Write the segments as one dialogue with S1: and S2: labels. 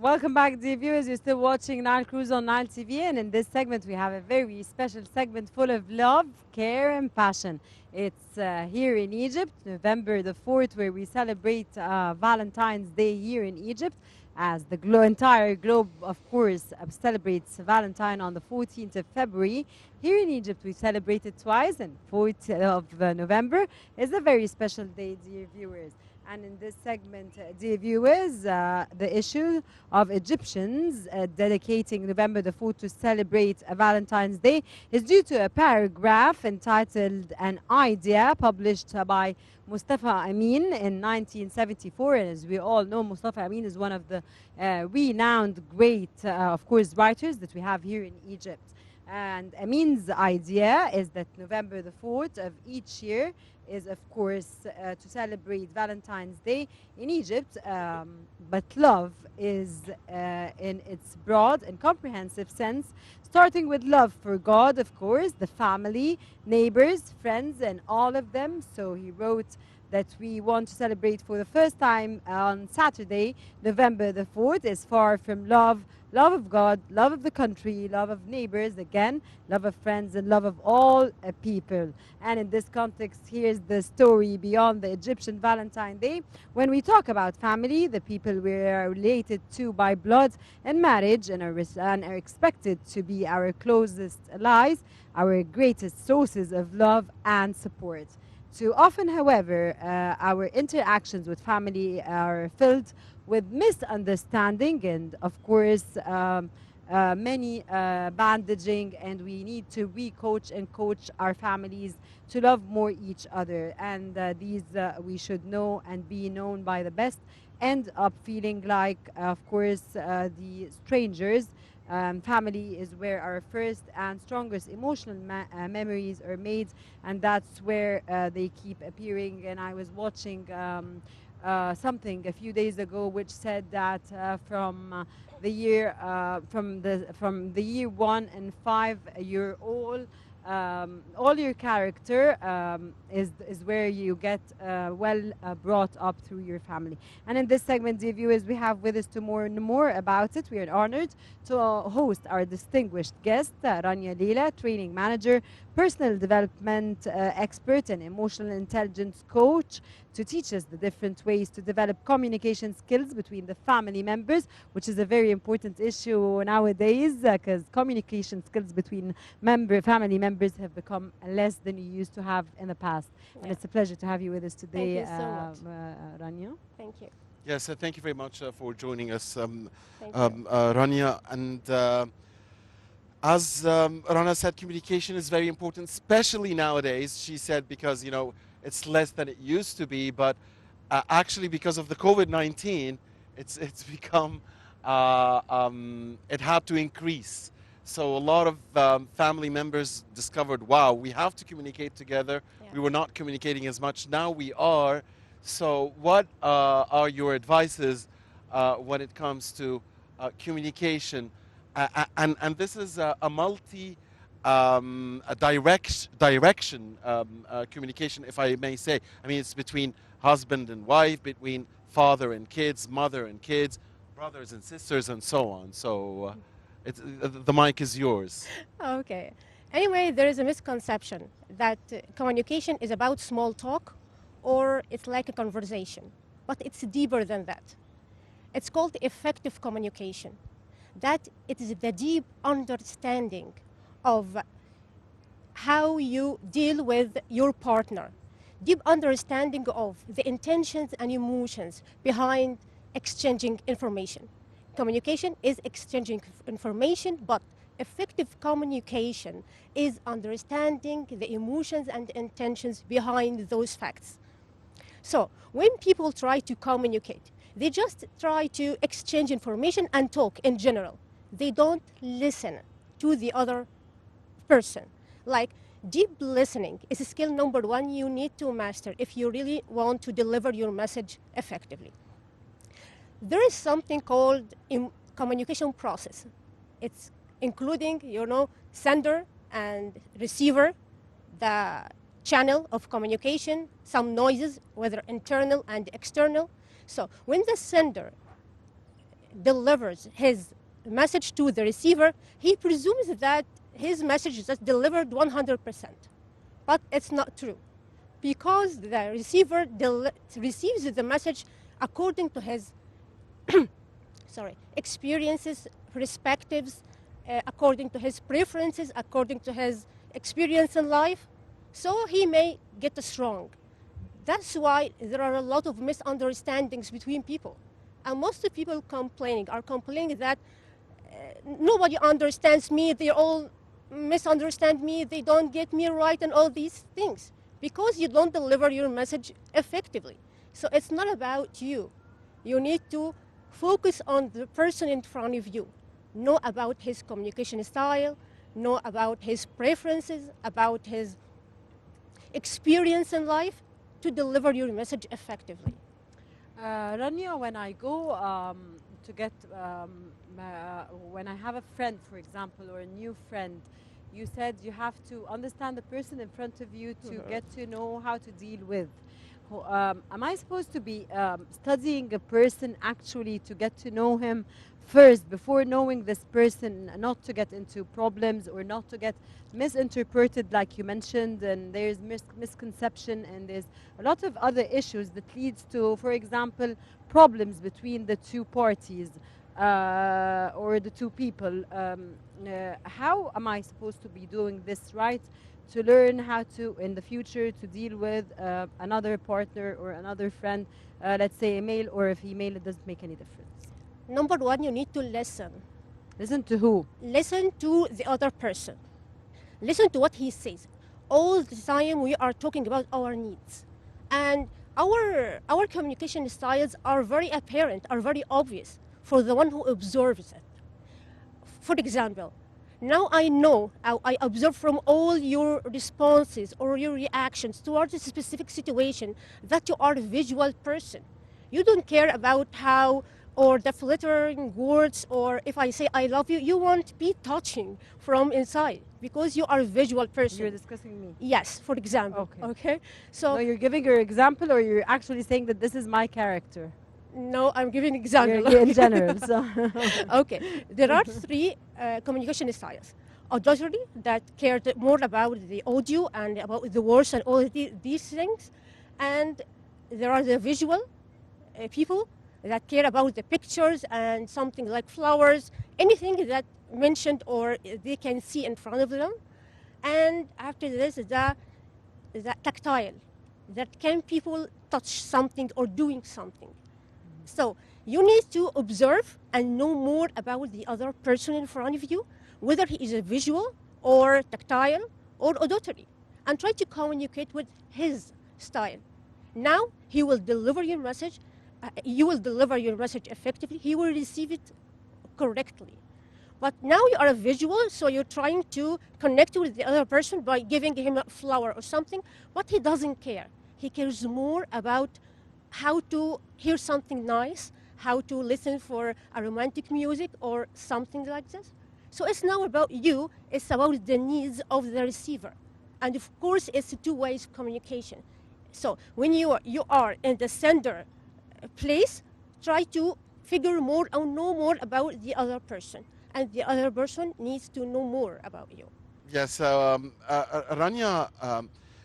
S1: Welcome back, dear viewers. You're still watching Nile Cruise on Nile TV, and in this segment, we have a very special segment full of love, care, and passion. It's here in Egypt, November the 4th, where we celebrate Valentine's Day here in Egypt, as the entire globe, of course, celebrates Valentine on the 14th of February. Here in Egypt, we celebrate it twice, and 4th of November is a very special day, dear viewers. And in this segment, dear viewers, the issue of Egyptians dedicating November the 4th to celebrate Valentine's Day is due to a paragraph entitled An Idea, published by Mustafa Amin in 1974. And as we all know, Mustafa Amin is one of the renowned, great, of course, writers that we have here in Egypt. And Amin's idea is that November the 4th of each year is, of course, to celebrate Valentine's Day in Egypt, but love is in its broad and comprehensive sense, starting with love for God, of course, the family, neighbors, friends, and all of them. So he wrote that we want to celebrate for the first time on Saturday, November the 4th, is far from love, love of God, love of the country, love of neighbors, again, love of friends, and love of all people. And in this context, here's the story beyond the Egyptian Valentine Day. When we talk about family, the people we are related to by blood and marriage and are expected to be our closest allies, our greatest sources of love and support. Too often, however, our interactions with family are filled with misunderstanding and, of course, many bandaging, and we need to re-coach and coach our families to love more each other. And these we should know and be known by the best, end up feeling like, of course, the strangers. Family is where our first and strongest emotional memories are made, and that's where they keep appearing. And I was watching something a few days ago which said that from the year 1 and 5, you're all your character is where you get brought up through your family. And in this segment, dear viewers, we have with us to more about it. We are honored to host our distinguished guest, Rania Lelah, training manager, personal development expert, and emotional intelligence coach, to teach us the different ways to develop communication skills between the family members, which is a very important issue nowadays, because communication skills between family members have become less than you used to have in the past. Yeah. And it's a pleasure to have you with us today, Rania.
S2: Thank you.
S3: Yes, thank you very much for joining us, Rania. And as Rana said, communication is very important, especially nowadays. She said because, you know, it's less than it used to be, but actually because of the COVID-19, it's become, it had to increase. So a lot of family members discovered, wow, we have to communicate together. Yeah. We were not communicating as much. Now we are. So what are your advices when it comes to communication? And this is a multi direction communication, if I may say. I mean, it's between husband and wife, between father and kids, mother and kids, brothers and sisters, and so on. So the mic is yours.
S2: Okay. Anyway, there is a misconception that communication is about small talk or it's like a conversation, but it's deeper than that. It's called effective communication. That it is the deep understanding of how you deal with your partner, deep understanding of the intentions and emotions behind exchanging information. Communication is exchanging information, but effective communication is understanding the emotions and intentions behind those facts. So when people try to communicate, they just try to exchange information and talk in general. They don't listen to the other person. Like, deep listening is a skill number one you need to master if you really want to deliver your message effectively. There is something called communication process. It's including, sender and receiver, the channel of communication, some noises, whether internal and external. So when the sender delivers his message to the receiver, he presumes that his message is just delivered 100%. But it's not true, because the receiver receives the message according to his experiences, perspectives, according to his preferences, according to his experience in life. So he may get us wrong. That's why there are a lot of misunderstandings between people. And most of the people are complaining that nobody understands me, they all misunderstand me, they don't get me right, and all these things, because you don't deliver your message effectively. So it's not about you. You need to focus on the person in front of you. Know about his communication style, know about his preferences, about his experience in life, to deliver your message effectively.
S1: Rania, when I go to get, when I have a friend, for example, or a new friend, you said you have to understand the person in front of you to get to know how to deal with. Am I supposed to be studying a person actually to get to know him first before knowing this person, not to get into problems or not to get misinterpreted, like you mentioned, and there's misconception, and there's a lot of other issues that leads to, for example, problems between the two parties or the two people. How am I supposed to be doing this right to learn how to, in the future, to deal with another partner or another friend, let's say a male or a female? It doesn't make any difference.
S2: Number one, you need to listen.
S1: Listen to who?
S2: Listen to the other person. Listen to what he says. All the time we are talking about our needs. And our communication styles are very apparent, are very obvious for the one who observes it. For example, now I know, I observe from all your responses or your reactions towards a specific situation that you are a visual person. You don't care about how, or the flattering words, or if I say I love you, you won't be touching from inside because you are a visual person.
S1: You're discussing me.
S2: Yes, for example. Okay. So
S1: no, you're giving your example, or you're actually saying that this is my character.
S2: No, I'm giving an example.
S1: In general. So.
S2: Okay. There are three communication styles. Auditory, that cared more about the audio and about the words and all these things. And there are the visual people that care about the pictures and something like flowers, anything that mentioned or they can see in front of them. And after this, the tactile, that can people touch something or doing something. So you need to observe and know more about the other person in front of you, whether he is a visual or tactile or auditory, and try to communicate with his style. Now he will deliver your message. You will deliver your message effectively. He will receive it correctly. But now you are a visual, so you're trying to connect with the other person by giving him a flower or something, but he doesn't care. He cares more about how to hear something nice, how to listen for a romantic music or something like this. So it's now about you, it's about the needs of the receiver. And of course, it's a two-way communication. So when you are in the sender place, try to figure more or know more about the other person. And the other person needs to know more about you.
S3: Yes, Rania,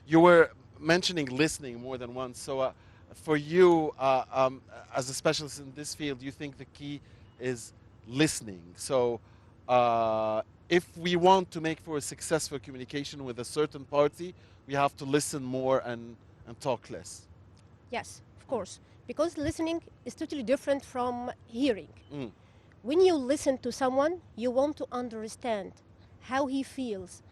S3: you were mentioning listening more than once. So for you, as a specialist in this field, you think the key is listening. So if we want to make for a successful communication with a certain party, we have to listen more and talk less.
S2: Yes, of course, because listening is totally different from hearing.
S3: Mm.
S2: When you listen to someone, you want to understand how he feels,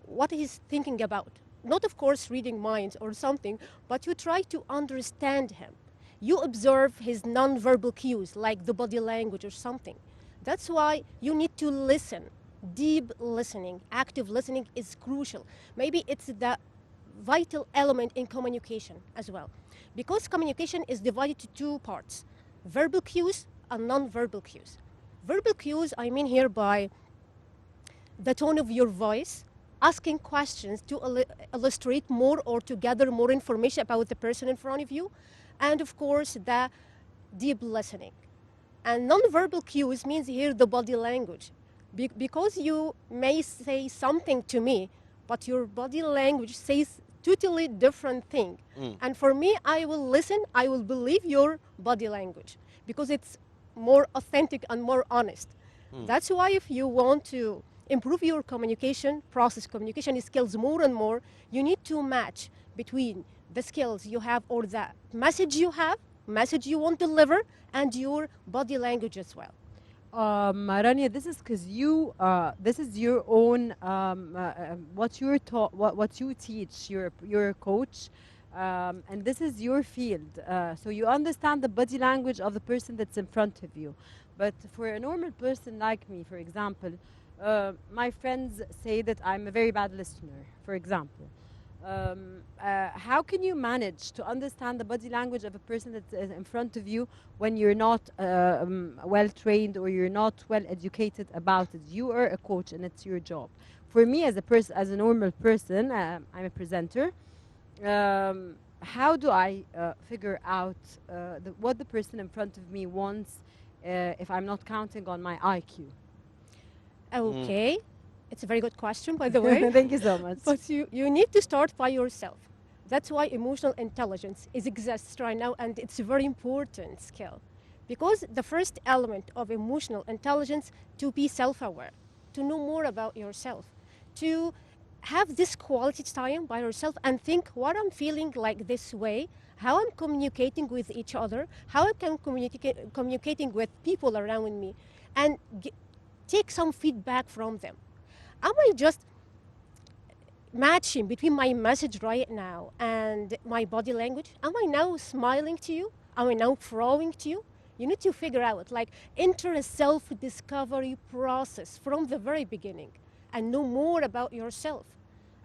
S2: what he's thinking about. Not, of course, reading minds or something, but you try to understand him. You observe his non-verbal cues, like the body language or something. That's why you need to listen. Deep listening, active listening is crucial. Maybe it's the vital element in communication as well. Because communication is divided to two parts, verbal cues and non-verbal cues. Verbal cues, I mean here by the tone of your voice, asking questions to illustrate more or to gather more information about the person in front of you, and of course the deep listening. And nonverbal cues means here the body language. Because you may say something to me, but your body language says totally different thing.
S3: Mm.
S2: And for me, I will listen, I will believe your body language because it's more authentic and more honest. That's why if you want to improve your communication process, communication skills more and more, you need to match between the skills you have or the message you have, message you want to deliver, and your body language as well.
S1: Rania, this is because this is your own, what you're taught, what you teach. You're a coach, and this is your field. So you understand the body language of the person that's in front of you. But for a normal person like me, for example, my friends say that I'm a very bad listener, for example. How can you manage to understand the body language of a person that's in front of you when you're not well trained or you're not well educated about it? You are a coach and it's your job. For me, as a person, as a normal person, I'm a presenter. How do I figure out what the person in front of me wants if I'm not counting on my IQ?
S2: Okay, it's a very good question, by the way.
S1: Thank you so much.
S2: But you need to start by yourself. That's why emotional intelligence exists right now, and it's a very important skill. Because the first element of emotional intelligence to be self-aware, to know more about yourself, to have this quality time by yourself and think what I'm feeling like this way, how I'm communicating with each other, how I can communicating with people around me, and take some feedback from them. Am I just matching between my message right now and my body language? Am I now smiling to you? Am I now frowning to you? You need to figure out, like, enter a self-discovery process from the very beginning and know more about yourself.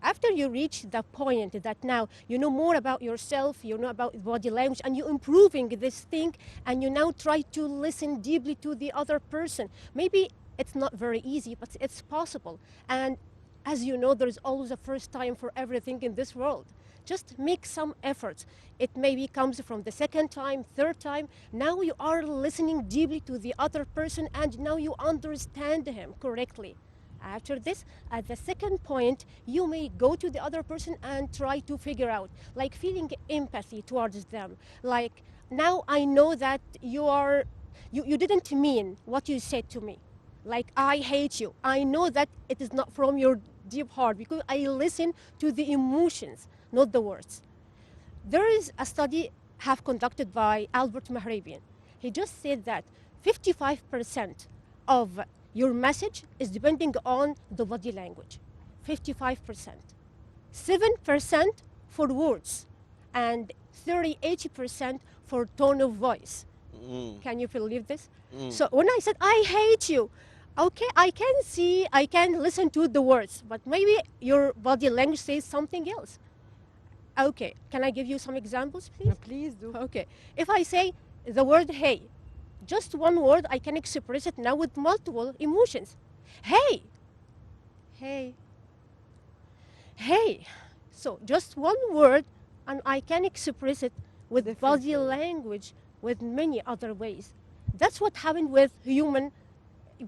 S2: After you reach the point that now you know more about yourself, you know about body language, and you're improving this thing, and you now try to listen deeply to the other person. Maybe it's not very easy, but it's possible. And as you know, there's always a first time for everything in this world. Just make some efforts. It maybe comes from the second time, third time. Now you are listening deeply to the other person, and now you understand him correctly. After this, at the second point, you may go to the other person and try to figure out, like feeling empathy towards them. Like, now I know that you didn't mean what you said to me. Like, I hate you. I know that it is not from your deep heart because I listen to the emotions, not the words. There is a study have conducted by Albert Mahrabian. He just said that 55% of your message is depending on the body language. 55%. 7% for words, and 80% for tone of voice. Can you believe this? So when I said, I hate you, okay, I can see, I can listen to the words, but maybe your body language says something else. Okay, can I give you some examples, please?
S1: No, please do.
S2: Okay, if I say the word hey, just one word, I can express it now with multiple emotions. Hey, hey, hey. So just one word, and I can express it with body language with many other ways. That's what happened with human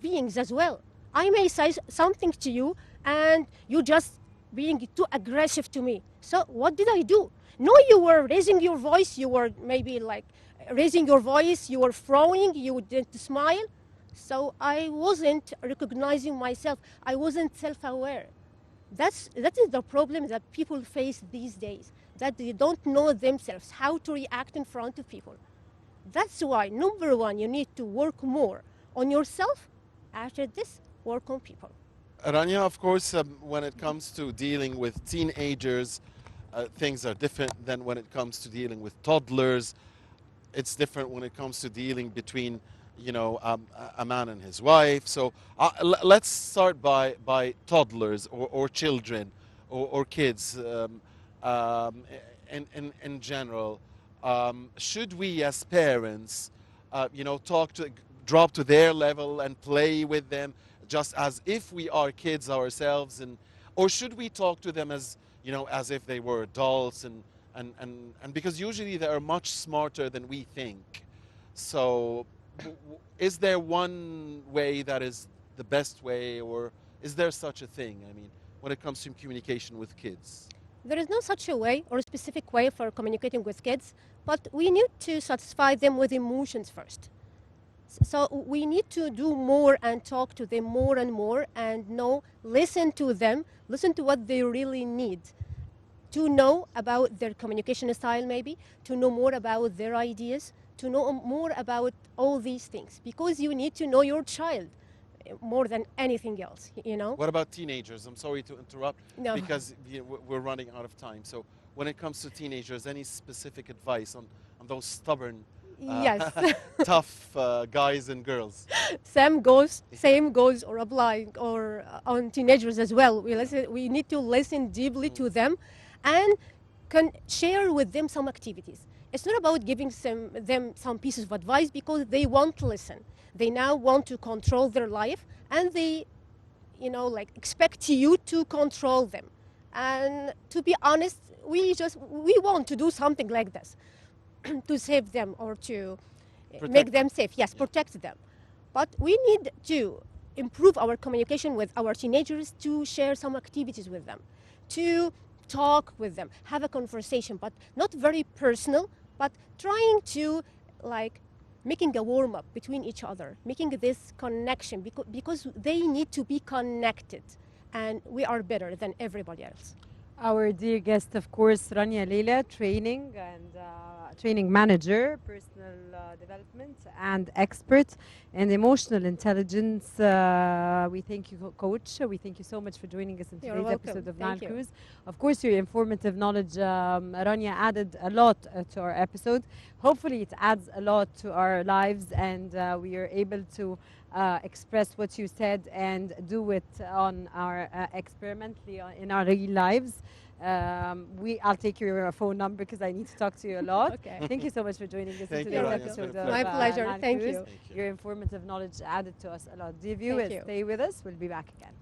S2: beings as well. I may say something to you, and you just being too aggressive to me. So what did I do? No, you were raising your voice, you were maybe like raising your voice, you were frowning, you didn't smile. So I wasn't recognizing myself. I wasn't self-aware. That is the problem that people face these days, that they don't know themselves, how to react in front of people. That's why, number one, you need to work more on yourself. After this, work on people.
S3: Rania, of course, when it comes to dealing with teenagers, things are different than when it comes to dealing with toddlers. It's different when it comes to dealing between, you know, a man and his wife. So let's start by toddlers or children or kids in general. Should we as parents, you know, drop to their level and play with them just as if we are kids ourselves, or should we talk to them as, you know, as if they were adults, and because usually they are much smarter than we think. So is there one way that is the best way, or is there such a thing? I mean, when it comes to communication with kids.
S2: There is no such a way or a specific way for communicating with kids, but we need to satisfy them with emotions first. So we need to do more and talk to them more and more and listen to them, listen to what they really need, to know about their communication style maybe, to know more about their ideas, to know more about all these things, because you need to know your child more than anything else, you know?
S3: What about teenagers? I'm sorry to interrupt,
S2: No.
S3: because we're running out of time. So when it comes to teenagers, any specific advice on those stubborn,
S2: Yes.
S3: tough guys and girls?
S2: Same goes or applying or on teenagers as well. We need to listen deeply to them and can share with them some activities. It's not about giving them some pieces of advice, because they won't listen. They now want to control their life, and they, like, expect you to control them. And to be honest, we want to do something like this to save them or to make them safe. Yes, protect them. But we need to improve our communication with our teenagers, to share some activities with them, to talk with them, have a conversation, but not very personal, but trying to, like, making a warm-up between each other, making this connection, because they need to be connected, and we are better than everybody else.
S1: Our dear guest, of course, Rania Lelah, training manager, personal development, and expert in emotional intelligence. We thank you, Coach. We thank you so much for joining us in
S2: You're
S1: today's
S2: welcome.
S1: episode of
S2: Thank
S1: Nile
S2: you.
S1: Cruise. Of course, your informative knowledge, Rania, added a lot to our episode. Hopefully, it adds a lot to our lives, and we are able to express what you said and do it on our experimentally in our real lives. I'll take your phone number because I need to talk to you a lot.
S2: Okay.
S1: Thank you so much for joining us
S3: Thank
S1: in
S3: you,
S1: today's
S3: Rania.
S1: episode
S3: It's been a
S1: of
S2: My pleasure.
S1: Nile
S2: Thank
S1: Cruise.
S2: you.
S3: Thank you.
S1: Your informative knowledge added to us a lot. Dear viewers,
S2: you.
S1: stay with us. We'll be back again.